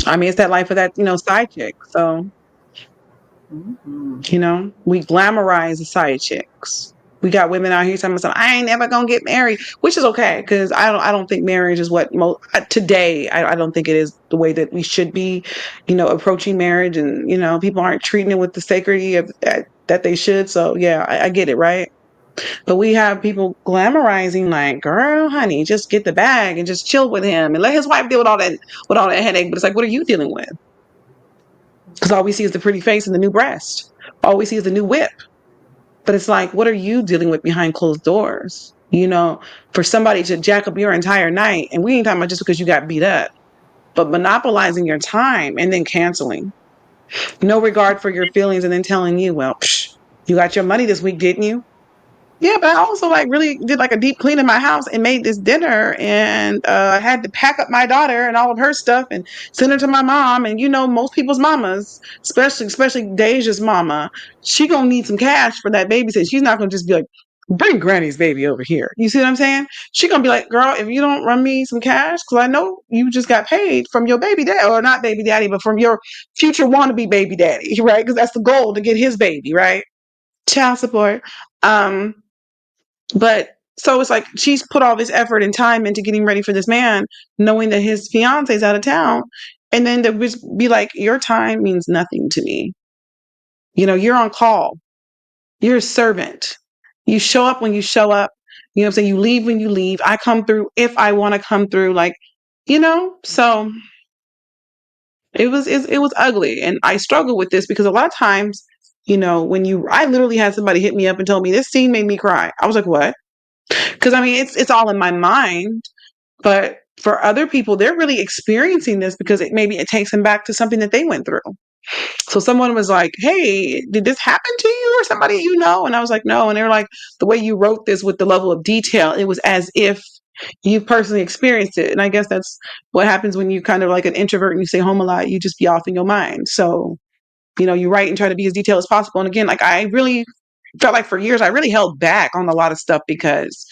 I mean, it's that life of that, side chick. So, Mm-hmm. we glamorize the side chicks. We got women out here telling us, I ain't never gonna get married, which is okay because I don't think marriage is what today. I don't think it is the way that we should be, approaching marriage, and people aren't treating it with the sacredity of that they should. So yeah, I get it, right? But we have people glamorizing like, girl, honey, just get the bag and just chill with him and let his wife deal with all that headache. But it's like, what are you dealing with? Because all we see is the pretty face and the new breast. All we see is the new whip. But it's like, what are you dealing with behind closed doors? For somebody to jack up your entire night, and we ain't talking about just because you got beat up, but monopolizing your time and then canceling. No regard for your feelings and then telling you, well, you got your money this week, didn't you? Yeah, but I also like really did like a deep clean in my house and made this dinner, and I had to pack up my daughter and all of her stuff and send her to my mom. And most people's mamas, especially Deja's mama, she gonna need some cash for that babysit. She's not gonna just be like, bring Granny's baby over here. You see what I'm saying? She gonna be like, girl, if you don't run me some cash, because I know you just got paid from your baby daddy, or not baby daddy, but from your future wannabe baby daddy, right? Because that's the goal, to get his baby, right? Child support. Um, but so it's like she's put all this effort and time into getting ready for this man, knowing that his fiance's out of town, and then to just be like, your time means nothing to me. You're on call. You're a servant. You show up when you show up. You know what I'm saying? You leave when you leave. I come through if I want to come through. So it was ugly, and I struggle with this because a lot of times, I literally had somebody hit me up and told me this scene made me cry. I was like, what? Because I mean, it's all in my mind. But for other people, they're really experiencing this because maybe it takes them back to something that they went through. So someone was like, hey, did this happen to you or somebody you know? And I was like, no. And they were like, the way you wrote this with the level of detail, it was as if you personally experienced it. And I guess that's what happens when you kind of like an introvert and you stay home a lot, you just be off in your mind. So, you write and try to be as detailed as possible. And again, like I really felt like for years I really held back on a lot of stuff because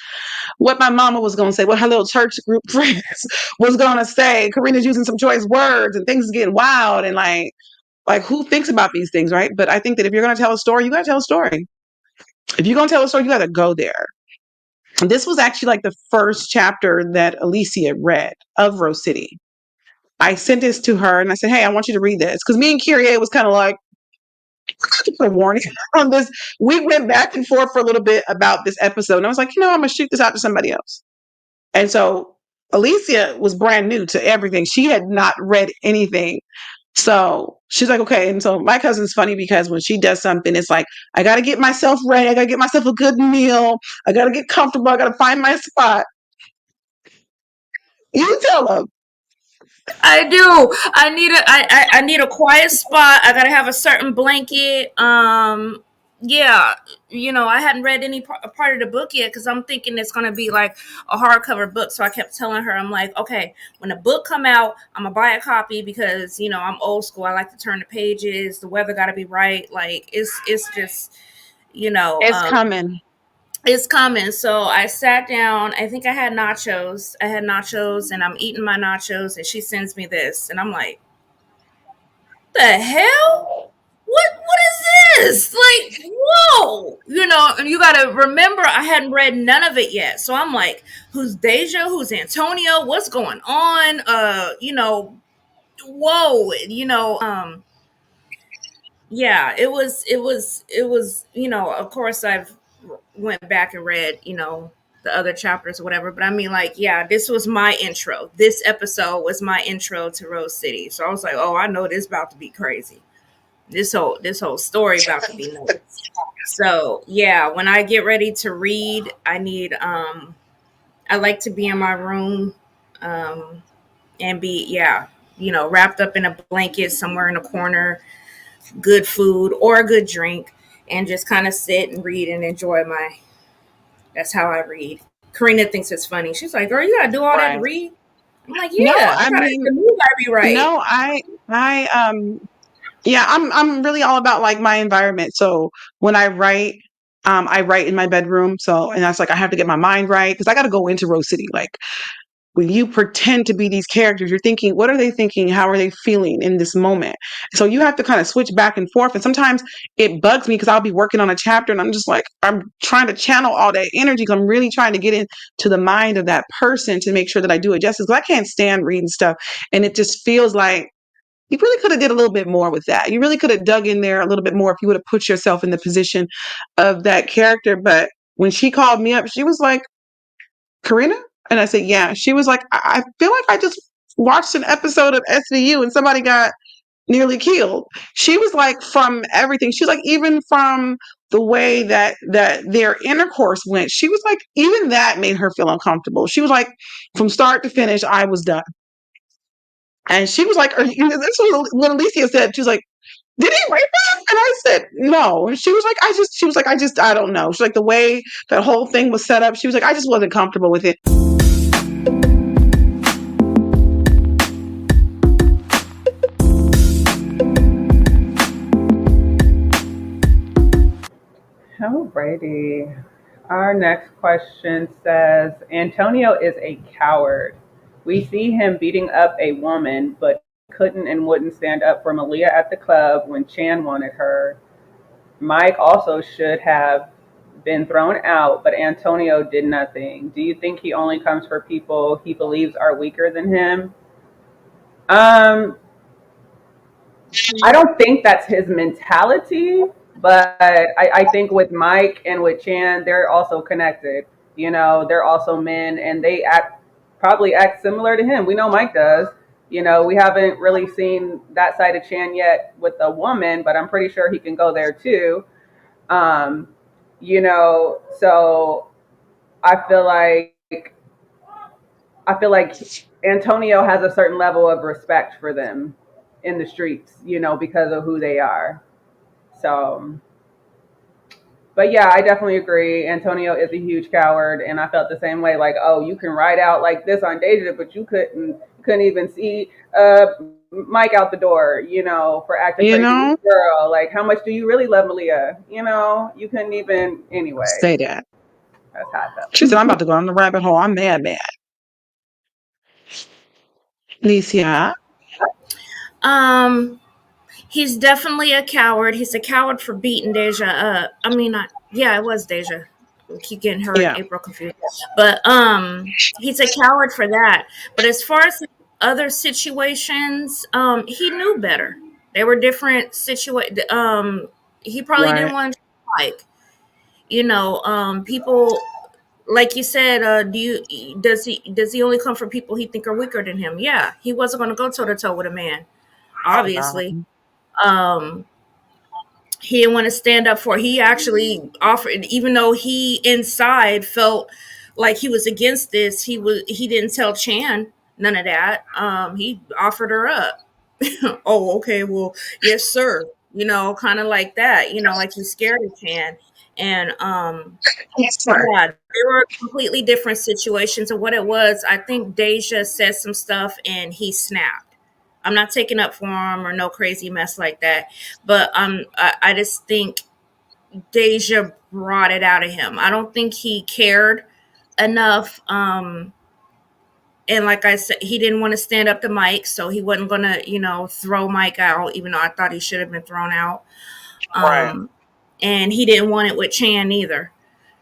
what my mama was going to say, what her little church group friends was going to say. Corena's using some choice words and things is getting wild, and like who thinks about these things, right? But I think that if you're going to tell a story, you got to tell a story. If you're going to tell a story, you got to go there. And this was actually like the first chapter that Alicia read of Rose City. I sent this to her and I said, hey, I want you to read this. Because me and Kyrie was kind of like, I have to put a warning on this. We went back and forth for a little bit about this episode. And I was like, I'm going to shoot this out to somebody else. And so Alicia was brand new to everything. She had not read anything. So she's like, okay. And so my cousin's funny because when she does something, it's like, I got to get myself ready. I got to get myself a good meal. I got to get comfortable. I got to find my spot. You tell them. I do. I need a quiet spot. I gotta have a certain blanket. Yeah, I hadn't read any part of the book yet because I'm thinking it's gonna be like a hardcover book. So I kept telling her, I'm like, okay, when the book come out, I'm gonna buy a copy because I'm old school. I like to turn the pages. The weather got to be right. Like it's just you know. It's Um, coming. it's coming. So I sat down. I think I had nachos. And I'm eating my nachos, and she sends me this, and I'm like, "The hell? What is this? Like, whoa!" And you got to remember, I hadn't read none of it yet, so I'm like, "Who's Deja? Who's Antonio? What's going on?" Whoa. Yeah, it was. Of course, I've went back and read the other chapters or whatever, but I mean, like, yeah, this was my intro. This episode was my intro to Rose City, so I was like, oh, I know this about to be crazy. This whole story about to be nuts. So yeah, when I get ready to read, I like to be in my room, um and be, yeah, wrapped up in a blanket somewhere in a corner, good food or a good drink, and just kind of sit and read and enjoy my. That's how I read. Corenna thinks it's funny. She's like, "Girl, you gotta do all that to Right. read." I'm like, No, "Yeah, I I gotta. mean, The mood gotta be right." no, yeah, I'm really all about like my environment. So when I write in my bedroom. So, and that's like, I have to get my mind right because I got to go into Rose City. Like, when you pretend to be these characters, you're thinking, what are they thinking? How are they feeling in this moment? So you have to kind of switch back and forth. And sometimes it bugs me because I'll be working on a chapter and I'm just like, I'm trying to channel all that energy because I'm really trying to get into the mind of that person to make sure that I do it justice. Because I can't stand reading stuff. And it just feels like you really could have did a little bit more with that. You really could have dug in there a little bit more if you would have put yourself in the position of that character. But when she called me up, she was like, Corenna? And I said, yeah. She was like, I feel like I just watched an episode of SVU and somebody got nearly killed. She was like, from everything. She was like, even from the way that their intercourse went, she was like, even that made her feel uncomfortable. She was like, from start to finish, I was done. And she was like, this was when Alicia said, she was like, did he rape her? And I said, no. And she was like, I don't know. She's like, the way that whole thing was set up, she was like, I just wasn't comfortable with it. Alrighty. Our next question says Antonio is a coward. We see him beating up a woman, but couldn't and wouldn't stand up for Malia at the club when Chan wanted her. Mike also should have been thrown out, but Antonio did nothing. Do you think he only comes for people he believes are weaker than him? Um, I don't think that's his mentality, but I think with Mike and with Chan, they're also connected. You know, they're also men, and they probably act similar to him. We know Mike does. You know, we haven't really seen that side of Chan yet with a woman, but I'm pretty sure he can go there too. Um, you know, so I feel like I feel like Antonio has a certain level of respect for them in the streets, you know, because of who they are. So, but yeah, I definitely agree. Antonio is a huge coward, and I felt the same way. Like, oh, you can ride out like this on Deja, but you couldn't even see Mike out the door, you know, for acting You crazy with know, the girl. Like, how much do you really love Malia? You know, you couldn't even. Anyway, say that. that's how I She said, I'm felt. about to go on the rabbit hole. I'm mad. Alicia. Um, he's definitely a coward. He's a coward for beating Deja up. I mean, yeah, it was Deja. I keep getting her and Yeah. April confused. But he's a coward for that. But as far as other situations, he knew better. They were different situations. He probably didn't Right. want to like, people like you said. Does he only come for people he think are weaker than him? Yeah, he wasn't going to go toe to toe with a man, Oh, no. obviously. um he didn't want to stand up for it. He actually offered, even though he inside felt like he was against this. He didn't tell Chan none of that. He offered her up. Oh, okay, well, yes sir, kind of like that, like he's scared of Chan. And Yes, sir. yeah, they were completely different situations. And what it was, I think Deja said some stuff and he snapped. I'm not taking up for him or no crazy mess like that, but I just think Deja brought it out of him. I don't think he cared enough. And like I said, he didn't want to stand up to Mike, so he wasn't gonna, throw Mike out, even though I thought he should have been thrown out. Right. Um, and he didn't want it with Chan either.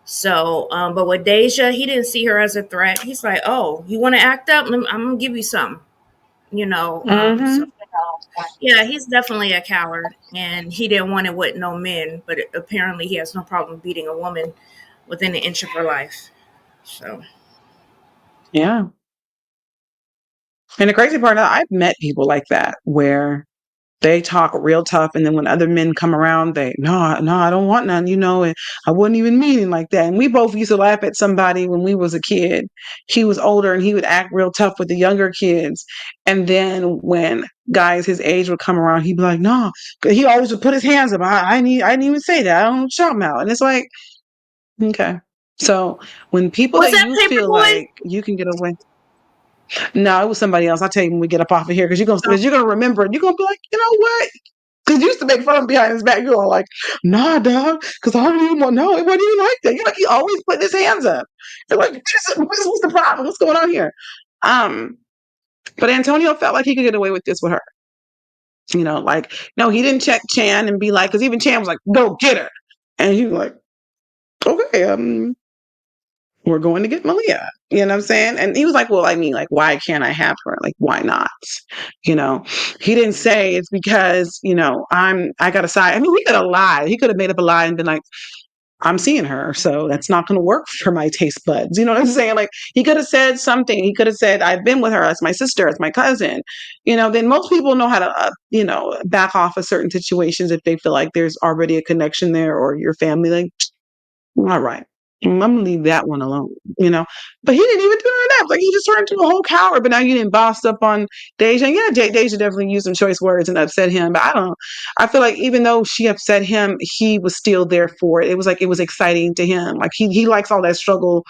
So, but with Deja, he didn't see her as a threat. He's like, "Oh, you want to act up? I'm gonna give you some." So Mm-hmm. yeah, he's definitely a coward, and he didn't want it with no men. But apparently, he has no problem beating a woman within an inch of her life. So Yeah. And the crazy part, I've met people like that where they talk real tough, and then when other men come around, no, I don't want none, and I wouldn't even mean it like that. And we both used to laugh at somebody when we was a kid. He was older, and he would act real tough with the younger kids. And then when guys his age would come around, he'd be like, no, 'cause he always would put his hands up. I didn't even say that. I don't know what you're talking about. And it's like, okay. So when people was that that you feel Paperboy? like you can get away. No, it was somebody else. I'll tell you when we get up off of here because you're gonna remember it. You're gonna be like, you know what? Because you used to make fun of him behind his back. You're all like, nah, dog. Because I don't even want. No, it wasn't even like that. You're like, he always put his hands up. You're like, what's the problem? What's going on here? Um, but Antonio felt like he could get away with this with her. Like, no, he didn't check Chan and be like, because even Chan was like, go get her. And he was like, okay, we're going to get Malia. You know what I'm saying? And he was like, well, I mean, like, why can't I have her? Like, why not? You know, he didn't say it's because, I got a side. I mean, he could have lied. He could have made up a lie and been like, I'm seeing her, so that's not going to work for my taste buds. You know what I'm saying? Like, he could have said something. He could have said, I've been with her as my sister, as my cousin. Then most people know how to, back off of certain situations if they feel like there's already a connection there or your family. Like, all right. I'm gonna leave that one alone, you know. But he didn't even do none of that. Like, he just turned into a whole coward. But now you didn't boss up on Deja. And yeah, Deja definitely used some choice words and upset him. But I don't know. I feel like even though she upset him, he was still there for it. It was like it was exciting to him. Like he likes all that struggle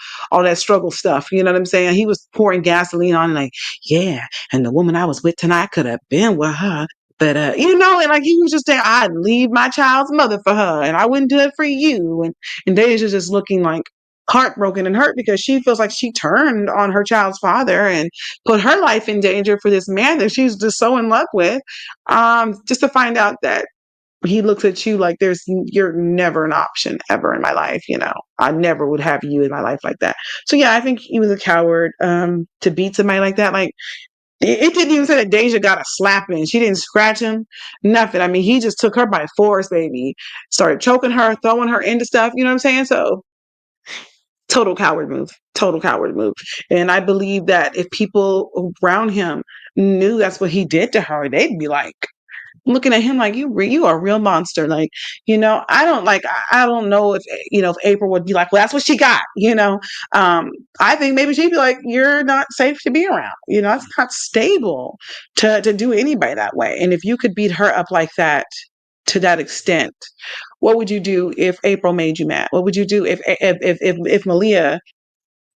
stuff. You know what I'm saying? He was pouring gasoline on, like, yeah. And the woman I was with tonight could have been with her. But and like he was just saying, I'd leave my child's mother for her, and I wouldn't do it for you. And Deja's just looking like heartbroken and hurt because she feels like she turned on her child's father and put her life in danger for this man that she's just so in love with. Just to find out that he looks at you like you're never an option ever in my life. I never would have you in my life like that. So yeah, I think he was a coward to beat somebody like that. Like, it didn't even say that Deja got a slapping. She didn't scratch him, nothing. I mean, he just took her by force, baby. Started choking her, throwing her into stuff. You know what I'm saying? So, total coward move. Total coward move. And I believe that if people around him knew that's what he did to her, they'd be like, looking at him like you are a real monster. Like, I don't know if April would be like, well, that's what she got. I think maybe she'd be like, you're not safe to be around. It's not stable to do anybody that way. And if you could beat her up like that to that extent, what would you do if April made you mad? What would you do if Malia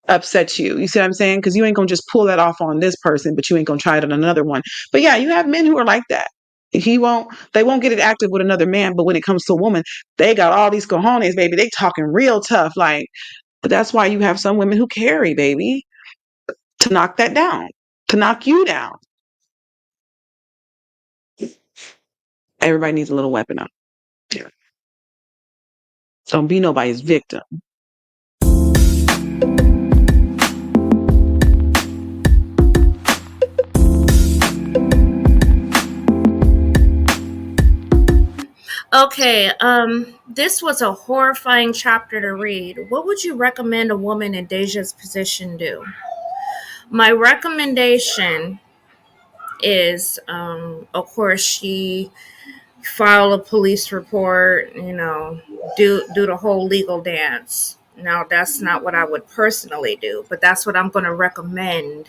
upsets you? You see what I'm saying? Because you ain't gonna just pull that off on this person, but you ain't gonna try it on another one. But yeah, you have men who are like that. They won't get it active with another man, but when it comes to a woman, they got all these cojones, baby. They talking real tough. Like, but that's why you have some women who carry, baby, to knock that down, to knock you down. Everybody needs a little weapon up. Don't be nobody's victim. Okay, this was a horrifying chapter to read. What would you recommend a woman in Deja's position do? My recommendation is, of course, she file a police report, do the whole legal dance. Now, that's not what I would personally do, but that's what I'm going to recommend.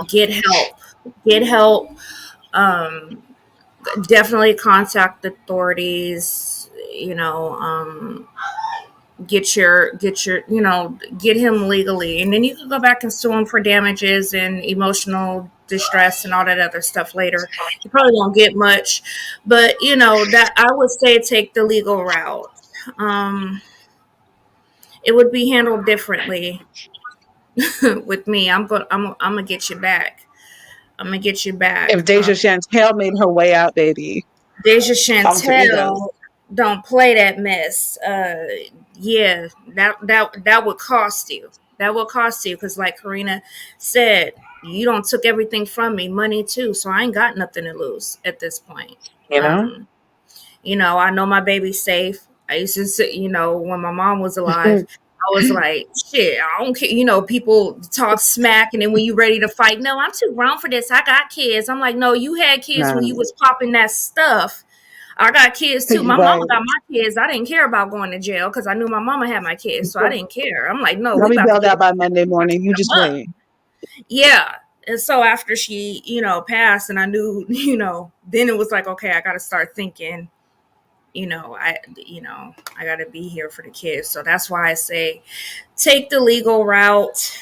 Get help. Get help. Um, Definitely contact the authorities. Get him legally, and then you can go back and sue him for damages and emotional distress and all that other stuff later. You probably won't get much, but that I would say take the legal route. um it would be handled differently with me. I'm gonna get you back. I'm gonna get you back. If Deja Chantel made her way out, baby, Deja alter ego. Chantel don't play that mess. Yeah, that would cost you. That will cost you because, like Corenna said, you don't took everything from me, money too. So I ain't got nothing to lose at this point. You know. Um, I know my baby's safe. I used to say, when my mom was alive, I was like, shit, I don't care. People talk smack, and then when you ready to fight, no, I'm too grown for this. I got kids. I'm like, no, you had kids when you No. was popping that stuff. I got kids too. My mama Right. got my kids. I didn't care about going to jail because I knew my mama had my kids, so I didn't care. I'm like, no, I'll we be about to bailed get out it. by Monday About to morning. You get just them up. wait. Yeah. And so after she, passed, and I knew, then it was like, okay, I got to start thinking. I got to be here for the kids. So that's why I say take the legal route.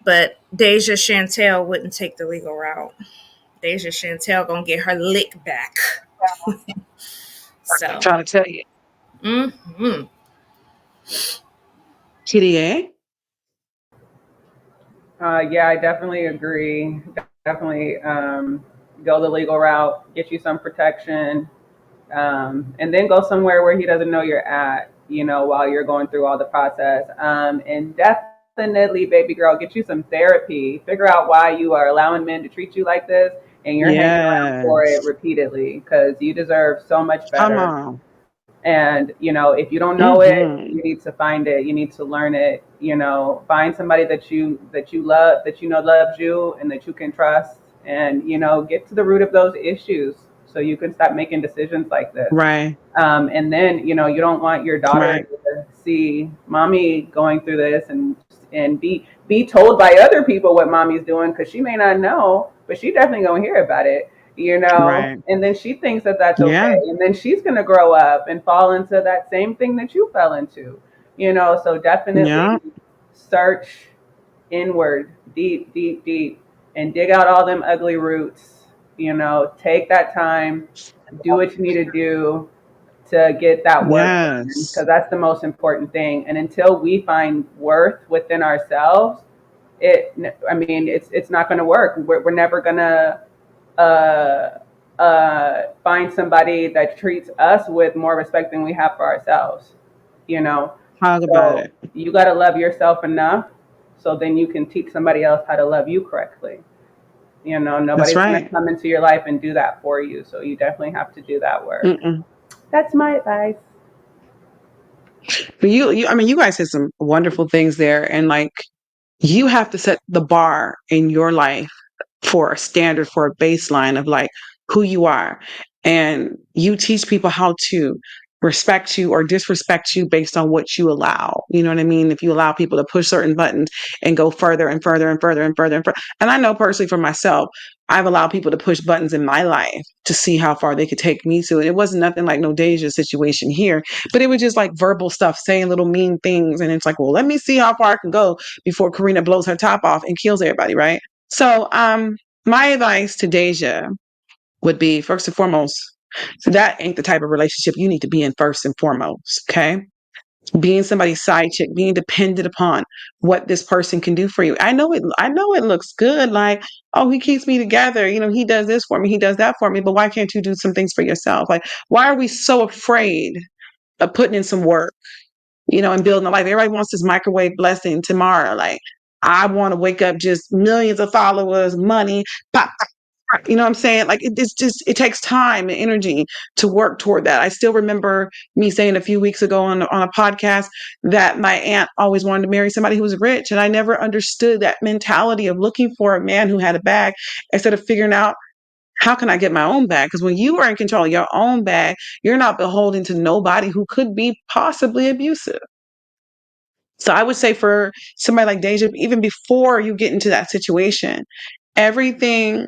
But Deja Chantel wouldn't take the legal route. Deja Chantel gonna get her lick back. I'm So, trying to tell you. mm-hmm. TDA. Yeah, I definitely agree. Definitely go the legal route, get you some protection, and then go somewhere where he doesn't know you're at, you know, while you're going through all the process. And definitely, baby girl, get you some therapy. Figure out why you are allowing men to treat you like this and you're hanging around for it Yes. repeatedly because you deserve so much Come better. on. And, you know, if you don't know it, Hmm. you need to find it. You need to learn it. You know, find somebody that you love, that you know loves you, and that you can trust. And you know, get to the root of those issues so you can stop making decisions like this. Right. And then, you know, you don't want your daughter Right. to see mommy going through this and be told by other people what mommy's doing because she may not know, but she definitely gonna hear about it, you know. Right. And then she thinks that that's okay, Yeah. and then she's gonna grow up and fall into that same thing that you fell into, you know. So Yeah. definitely search inward, deep, deep, deep, and dig out all them ugly roots. You know, take that time, do what you need to do to get that work done because Yes. that's the most important thing. And until we find worth within ourselves, it I mean it's not going to work. We're never going to find somebody that treats us with more respect than we have for ourselves, you know. Talk about So it. you got to love yourself enough so then you can teach somebody else how to love you correctly. You know, That's nobody's going to right. come into your life and do that for you, so you definitely have to do that work. Mm-mm. That's my advice. But I mean, you guys said some wonderful things there, and like, you have to set the bar in your life for a standard, for a baseline of like who you are. And you teach people how to respect you or disrespect you based on what you allow. You know what I mean? If you allow people to push certain buttons and go further and further and further and further and further. And I know personally for myself, I've allowed people to push buttons in my life to see how far they could take me to. And it wasn't nothing like no Deja situation here, but it was just like verbal stuff, saying little mean things. And it's like, well, let me see how far I can go before Corenna blows her top off and kills everybody, right? So, my advice to Deja would be first and foremost, so that ain't the type of relationship you need to be in first and foremost. Okay. Being somebody's side chick, being dependent upon what this person can do for you. I know it looks good. Like, oh, he keeps me together. You know, he does this for me. He does that for me. But why can't you do some things for yourself? Like, why are we so afraid of putting in some work, you know, and building a life? Everybody wants this microwave blessing tomorrow. Like, I want to wake up just millions of followers, money, pop, you know what I'm saying? Like it's just it takes time and energy to work toward that. I still remember me saying a few weeks ago on a podcast that my aunt always wanted to marry somebody who was rich, and I never understood that mentality of looking for a man who had a bag instead of figuring out how can I get my own bag? Because when you are in control of your own bag, you're not beholden to nobody who could be possibly abusive. So I would say for somebody like Deja, even before you get into that situation, everything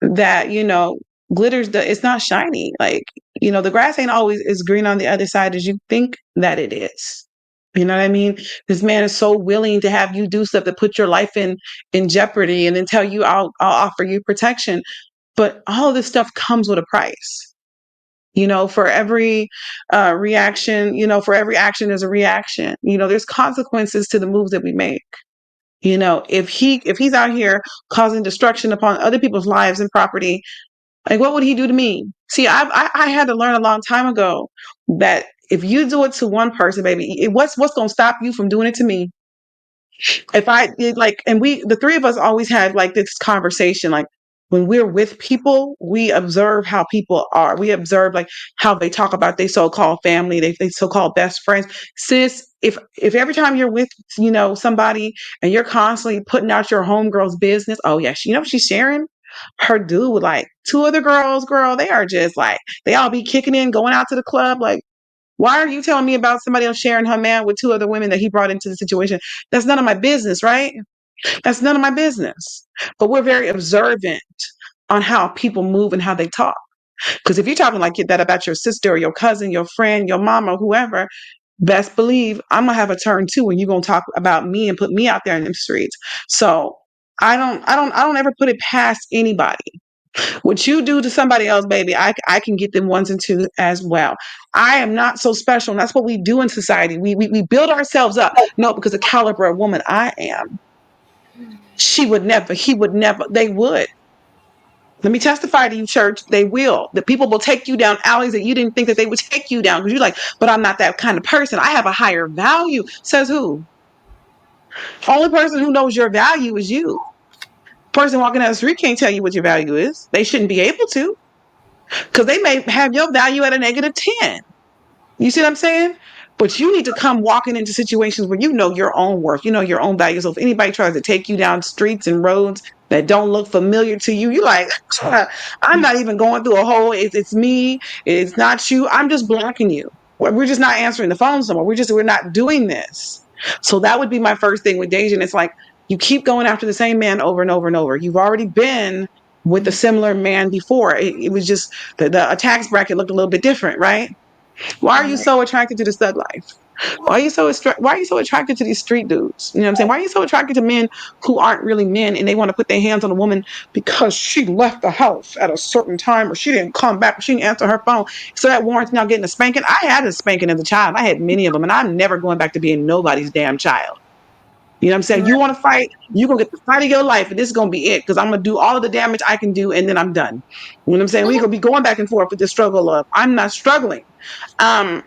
that, you know, glitters, it's not shiny. Like, you know, the grass ain't always as green on the other side as you think that it is. You know what I mean? This man is so willing to have you do stuff that put your life in jeopardy and then tell you I'll offer you protection. But all of this stuff comes with a price. You know, for every reaction, you know, for every action, there's a reaction. You know, there's consequences to the moves that we make. You know, if he's out here causing destruction upon other people's lives and property, like what would he do to me? See, I had to learn a long time ago that if you do it to one person, baby, what's going to stop you from doing it to me? If I did like, and the three of us always had like this conversation, like when we're with people, we observe how people are. We observe like how they talk about their so-called family, they so-called best friends. Sis, if every time you're with, you know, somebody and you're constantly putting out your homegirl's business, oh yeah, you know what she's sharing? Her dude with like two other girls, girl, they are just like, they all be kicking in, going out to the club, like, why are you telling me about somebody else sharing her man with two other women that he brought into the situation? That's none of my business, right? That's none of my business. But we're very observant on how people move and how they talk. Because if you're talking like that about your sister or your cousin, your friend, your mama, whoever, best believe I'm gonna have a turn too when you're gonna talk about me and put me out there in the streets. So I don't ever put it past anybody. What you do to somebody else, baby, I can get them ones and twos as well. I am not so special. And that's what we do in society. We build ourselves up. No, because the caliber of woman I am. She would never, he would never, they would. Let me testify to you, church. They will. The people will take you down alleys that you didn't think that they would take you down because you're like, but I'm not that kind of person. I have a higher value. Says who? Only person who knows your value is you. Person walking down the street can't tell you what your value is. They shouldn't be able to because they may have your value at a negative 10. You see what I'm saying? But you need to come walking into situations where you know your own worth, you know your own value. So if anybody tries to take you down streets and roads that don't look familiar to you, you're like, I'm not even going through a whole, it's me, it's not you. I'm just blocking you. We're just not answering the phones no more. We're not doing this. So that would be my first thing with Deja. And it's like, you keep going after the same man over and over and over. You've already been with a similar man before. It was just the tax bracket looked a little bit different, right? Why are you Right. so attracted to the stud life? Why are you so attracted to these street dudes? You know what I'm saying? Why are you so attracted to men who aren't really men and they want to put their hands on a woman because she left the house at a certain time or she didn't come back or she didn't answer her phone? So that warrants now getting a spanking. I had a spanking as a child. I had many of them, and I'm never going back to being nobody's damn child. You know what I'm saying? You want to fight, you're going to get the fight of your life, and this is going to be it because I'm going to do all of the damage I can do, and then I'm done. You know what I'm saying? We're going to be going back and forth with the struggle of, I'm not struggling. Um,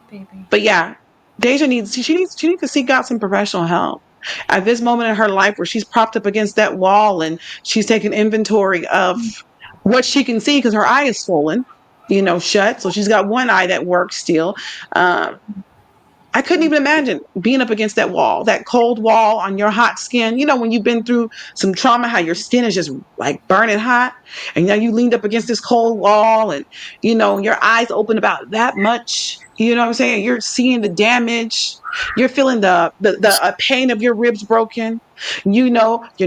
Baby. but yeah, Deja needs to seek out some professional help at this moment in her life where she's propped up against that wall and she's taking inventory of what she can see because her eye is swollen, shut. So she's got one eye that works still. Um, I couldn't even imagine being up against that wall, that cold wall on your hot skin. You know, when you've been through some trauma, how your skin is just like burning hot, and now you leaned up against this cold wall, and your eyes open about that much. You know what I'm saying? You're seeing the damage. You're feeling the pain of your ribs broken. Your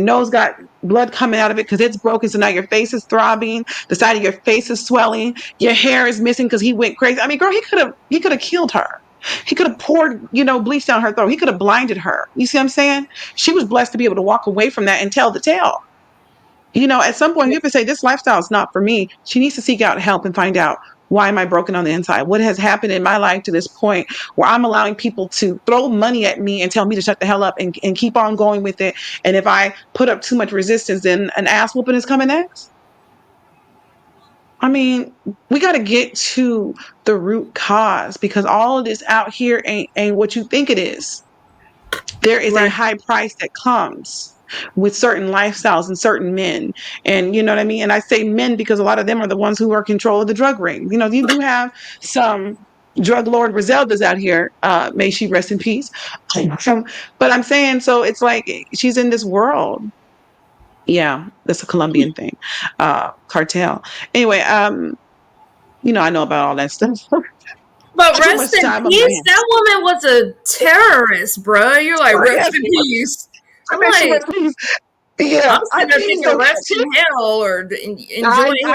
nose got blood coming out of it because it's broken. So now your face is throbbing. The side of your face is swelling. Your hair is missing because he went crazy. I mean, girl, he could have killed her. He could have poured, bleach down her throat. He could have blinded her. You see what I'm saying? She was blessed to be able to walk away from that and tell the tale. At some point, you have to say, this lifestyle is not for me. She needs to seek out help and find out, why am I broken on the inside? What has happened in my life to this point where I'm allowing people to throw money at me and tell me to shut the hell up and keep on going with it? And if I put up too much resistance, then an ass whooping is coming next. I mean, we got to get to the root cause because all of this out here ain't what you think it is. There is a Right. high price that comes with certain lifestyles and certain men. And you know what I mean? And I say men because a lot of them are the ones who are in control of the drug ring. You do have some drug lord Griseldas out here. May she rest in peace. But I'm saying, so it's like she's in this world. Yeah, that's a Colombian thing. Cartel. Anyway, I know about all that stuff. But Too rest much in time on my peace. hands. That woman was a terrorist, bro. You're like, rest in peace. I I'm mean, she like, rest in peace. Yeah, I'm I sitting there please thinking, don't rest catch it. in hell or enjoy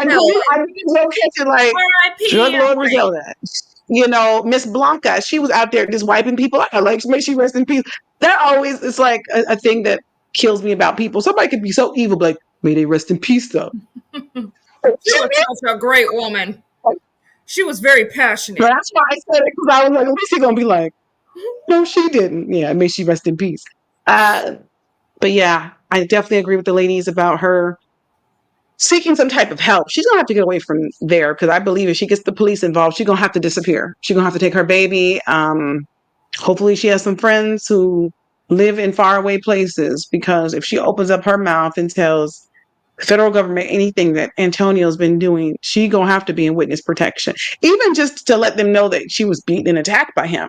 hell. I please don't catch it like R.I.P. drug I'm lord like, Griselda. Miss Blanca, she was out there just wiping people out. Like, may she rest in peace. That always is like a thing that kills me about people. Somebody could be so evil, but like, may they rest in peace, though. she was such a great woman. She was very But passionate. that's why I said it because I was like, at least he's gonna be like, no, she didn't. Yeah, may she rest in peace. Uh, but yeah, I definitely agree with the ladies about her seeking some type of help. She's gonna have to get away from there because I believe if she gets the police involved, she's gonna have to disappear. She's gonna have to take her baby. Hopefully, she has some friends who live in faraway places because if she opens up her mouth and tells the federal government anything that Antonio's been doing, she gonna have to be in witness protection. Even just to let them know that she was beaten and attacked by him.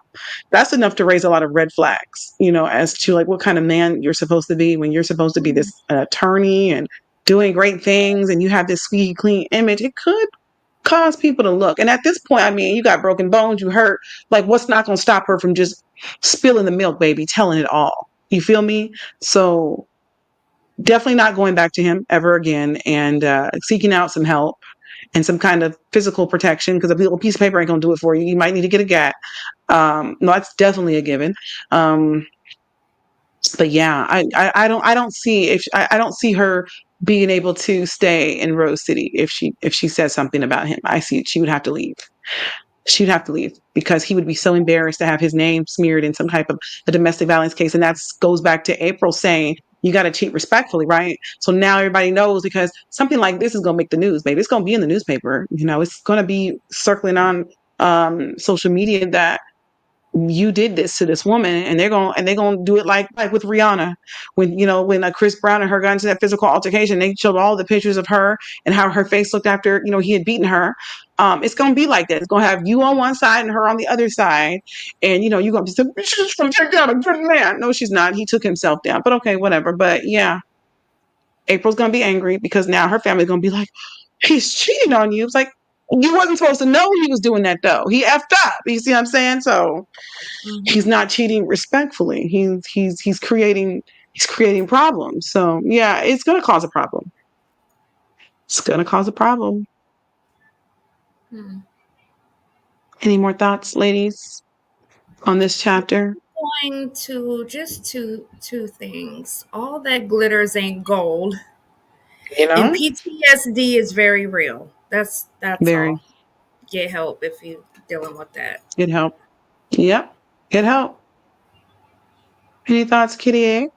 That's enough to raise a lot of red flags, as to like what kind of man you're supposed to be when you're supposed to be this attorney and doing great things and you have this squeaky clean image. It could cause people to look. And at this point, I mean, you got broken bones, you hurt. Like, what's not going to stop her from just spilling the milk, baby, telling it all? You feel me? So definitely not going back to him ever again and seeking out some help and some kind of physical protection because a little piece of paper ain't going to do it for you. You might need to get a gat. No, that's definitely a given. But yeah, I don't see I don't see her being able to stay in Rose City if she says something about him. I see she would have to leave. She would have to leave because he would be so embarrassed to have his name smeared in some type of a domestic violence case. And that goes back to April saying you got to cheat respectfully, right? So now everybody knows because something like this is going to make the news, baby. It's going to be in the newspaper. It's going to be circling on social media that you did this to this woman, and they're gonna do it like with Rihanna when Chris Brown and her got into that physical altercation. They showed all the pictures of her and how her face looked after he had beaten her. It's gonna be like that. It's gonna have you on one side and her on the other side, and you're gonna be saying, she's gonna take down a good man. No, she's not. He took himself down. But okay, whatever. But yeah, April's gonna be angry because now her family's gonna be like, he's cheating on you. It's like, you wasn't supposed to know he was doing that though. He effed up. You see what I'm saying? So he's Mm-hmm. not cheating respectfully. He's creating problems. So yeah, it's gonna cause a problem. It's gonna cause a problem. Hmm. Any more thoughts, ladies, on this chapter? Going to just two things. All that glitters ain't gold, You and know, PTSD is very real. That's very all. Get help if you dealing with that. good help. Yep, good help. Any thoughts, Kitty A?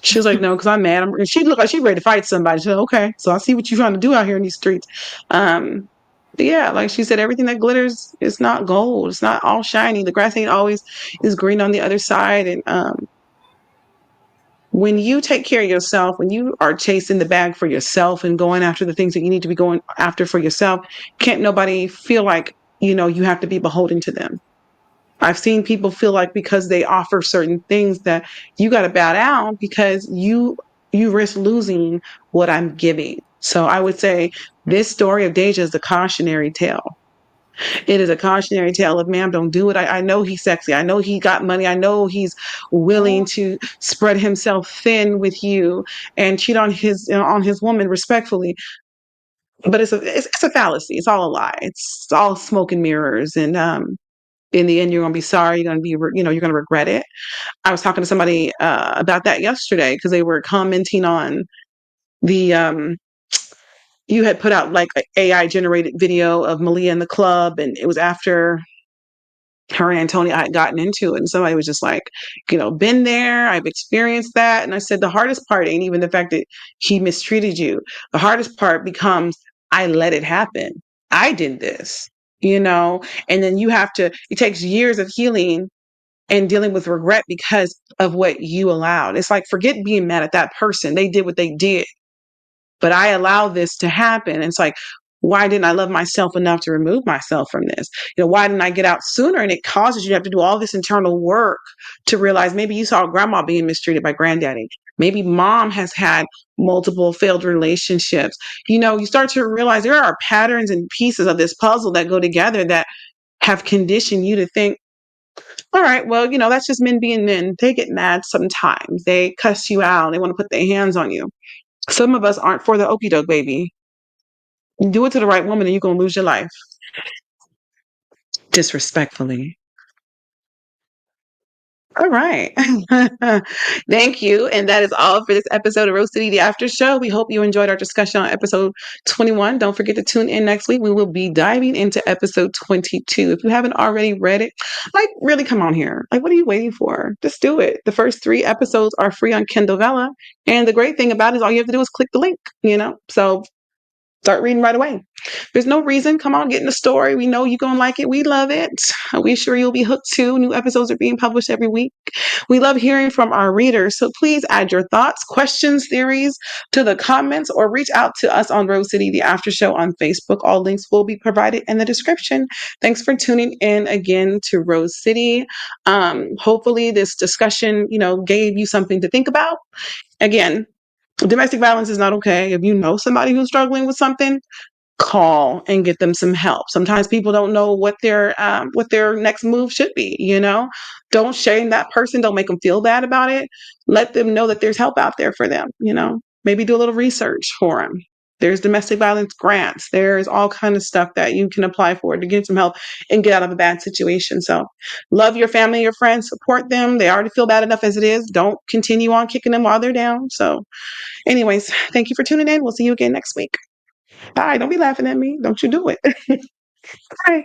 She was like, no, because I'm mad. She looked like she ready to fight somebody. She said, okay, so I see what you're trying to do out here in these streets. But yeah, like she said, everything that glitters is not gold. It's not all shiny. The grass ain't always is green on the other side. And when you take care of yourself, when you are chasing the bag for yourself and going after the things that you need to be going after for yourself, can't nobody feel like, you have to be beholden to them. I've seen people feel like because they offer certain things that you got to bow down because you risk losing what I'm giving. So I would say this story of Deja is a cautionary tale. It is a cautionary tale of, ma'am, don't do it. I know he's sexy. I know he got money. I know he's willing to spread himself thin with you and cheat on his woman respectfully. But it's a fallacy. It's all a lie. It's all smoke and mirrors. And in the end, you're going to be sorry. You're going to be, you're going to regret it. I was talking to somebody about that yesterday because they were commenting on the you had put out like an AI generated video of Malia in the club, and it was after her and Antonio had gotten into it, and somebody was just like, been there, I've experienced that. And I said, the hardest part ain't even the fact that he mistreated you. The hardest part becomes, I let it happen. I did this, and then it takes years of healing and dealing with regret because of what you allowed. It's like, forget being mad at that person. They did what they did, but I allowed this to happen. And it's like, why didn't I love myself enough to remove myself from this? Why didn't I get out sooner? And it causes you to have to do all this internal work to realize maybe you saw grandma being mistreated by granddaddy. Maybe mom has had multiple failed relationships. You start to realize there are patterns and pieces of this puzzle that go together that have conditioned you to think, all right, well, that's just men being men. They get mad sometimes. They cuss you out. They want to put their hands on you. Some of us aren't for the okie doke, baby. Do it to the right woman and you're going to lose your life. Disrespectfully. All right. Thank you. And that is all for this episode of Rose City, the After Show. We hope you enjoyed our discussion on episode 21. Don't forget to tune in next week. We will be diving into episode 22. If you haven't already read it, really come on here. What are you waiting for? Just do it. The first 3 episodes are free on Kindle Vella. And the great thing about it is all you have to do is click the link. So start reading right away. There's no reason. Come on, get in the story. We know you're going to like it. We love it. We sure you'll be hooked too. New episodes are being published every week. We love hearing from our readers. So please add your thoughts, questions, theories to the comments or reach out to us on Rose City, the After Show on Facebook. All links will be provided in the description. Thanks for tuning in again to Rose City. Hopefully this discussion, gave you something to think about. Again, domestic violence is not okay. If you know somebody who's struggling with something, call and get them some help. Sometimes people don't know what their next move should be. Don't shame that person. Don't make them feel bad about it. Let them know that there's help out there for them. Maybe do a little research for them. There's domestic violence grants. There's all kind of stuff that you can apply for to get some help and get out of a bad situation. So love your family, your friends, support them. They already feel bad enough as it is. Don't continue on kicking them while they're down. So anyways, thank you for tuning in. We'll see you again next week. Bye. Don't be laughing at me. Don't you do it. Bye.